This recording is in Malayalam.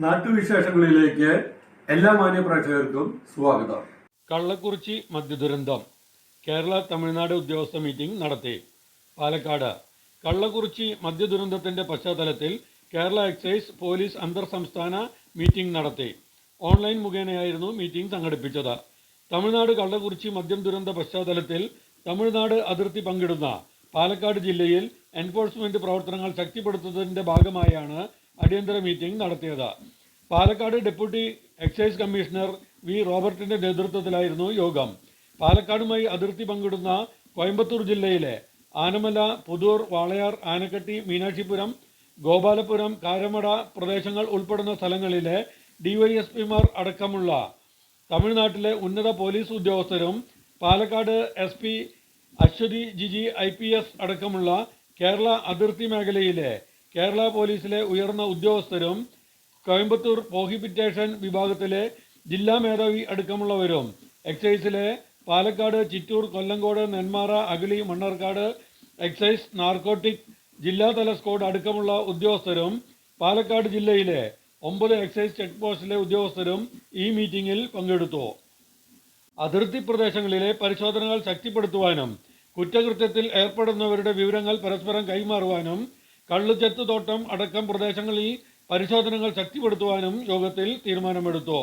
നാട്ടുവിശേഷങ്ങളിലേക്ക് എല്ലാ മാന്യ പ്രേക്ഷകർക്കും സ്വാഗതം. കള്ളക്കുറിച്ചി മദ്യദുരന്തം കേരള തമിഴ്നാട് ഉദ്യോഗസ്ഥ മീറ്റിംഗ് നടത്തി. പാലക്കാട് കള്ളക്കുറിച്ചി മദ്യദുരന്തത്തിന്റെ പശ്ചാത്തലത്തിൽ കേരള എക്സൈസ് പോലീസ് അന്തർ സംസ്ഥാന മീറ്റിംഗ് നടത്തി. ഓൺലൈൻ മുഖേനയായിരുന്നു മീറ്റിംഗ് സംഘടിപ്പിച്ചത്. തമിഴ്നാട് കള്ളക്കുറിച്ചി മദ്യം ദുരന്ത പശ്ചാത്തലത്തിൽ തമിഴ്നാട് അതിർത്തി പങ്കിടുന്ന പാലക്കാട് ജില്ലയിൽ എൻഫോഴ്സ്മെന്റ് പ്രവർത്തനങ്ങൾ ശക്തിപ്പെടുത്തുന്നതിന്റെ ഭാഗമായാണ് അടിയന്തര മീറ്റിംഗ് നടത്തിയത്. Palakkad deputy excise commissioner V റോബർട്ടിന്റെ നേതൃത്വത്തിലായിരുന്നു യോഗം. പാലക്കാടുമായി അതിർത്തി പങ്കിടുന്ന കോയമ്പത്തൂർ ജില്ലയിലെ ആനമല, പുതൂർ, വാളയാർ, ആനക്കട്ടി, മീനാക്ഷിപുരം, ഗോപാലപുരം, കാരമട പ്രദേശങ്ങൾ ഉൾപ്പെടുന്ന സ്ഥലങ്ങളിലെ ഡിവൈഎസ്പിമാർ അടക്കമുള്ള തമിഴ്നാട്ടിലെ ഉന്നത പോലീസ് ഉദ്യോഗസ്ഥരും പാലക്കാട് SP അശ്വതി ജിജി IPS അടക്കമുള്ള കേരള അതിർത്തി മേഖലയിലെ കേരള പോലീസിലെ ഉയർന്ന ഉദ്യോഗസ്ഥരും കോയമ്പത്തൂർ പ്രോഹിബിറ്റേഷൻ വിഭാഗത്തിലെ ജില്ലാ മേധാവി അടക്കമുള്ളവരും എക്സൈസിലെ പാലക്കാട്, ചിറ്റൂർ, കൊല്ലങ്കോട്, നെന്മാറ, അഗളി, മണ്ണാർക്കാട് എക്സൈസ് നാർക്കോട്ടിക് ജില്ലാതല സ്ക്വാഡ് അടക്കമുള്ള ഉദ്യോഗസ്ഥരും പാലക്കാട് ജില്ലയിലെ 9 എക്സൈസ് ചെക്ക് പോസ്റ്റിലെ ഉദ്യോഗസ്ഥരും ഈ മീറ്റിംഗിൽ പങ്കെടുത്തു. അതിർത്തി പ്രദേശങ്ങളിലെ പരിശോധനകൾ ശക്തിപ്പെടുത്തുവാനും കുറ്റകൃത്യത്തിൽ ഏർപ്പെടുന്നവരുടെ വിവരങ്ങൾ പരസ്പരം കൈമാറുവാനും കള്ളുചെത്ത് തോട്ടം അടക്കം പ്രദേശങ്ങളിൽ പരിശോധനകൾ ശക്തിപ്പെടുത്തുവാനും യോഗത്തിൽ തീരുമാനമെടുത്തു.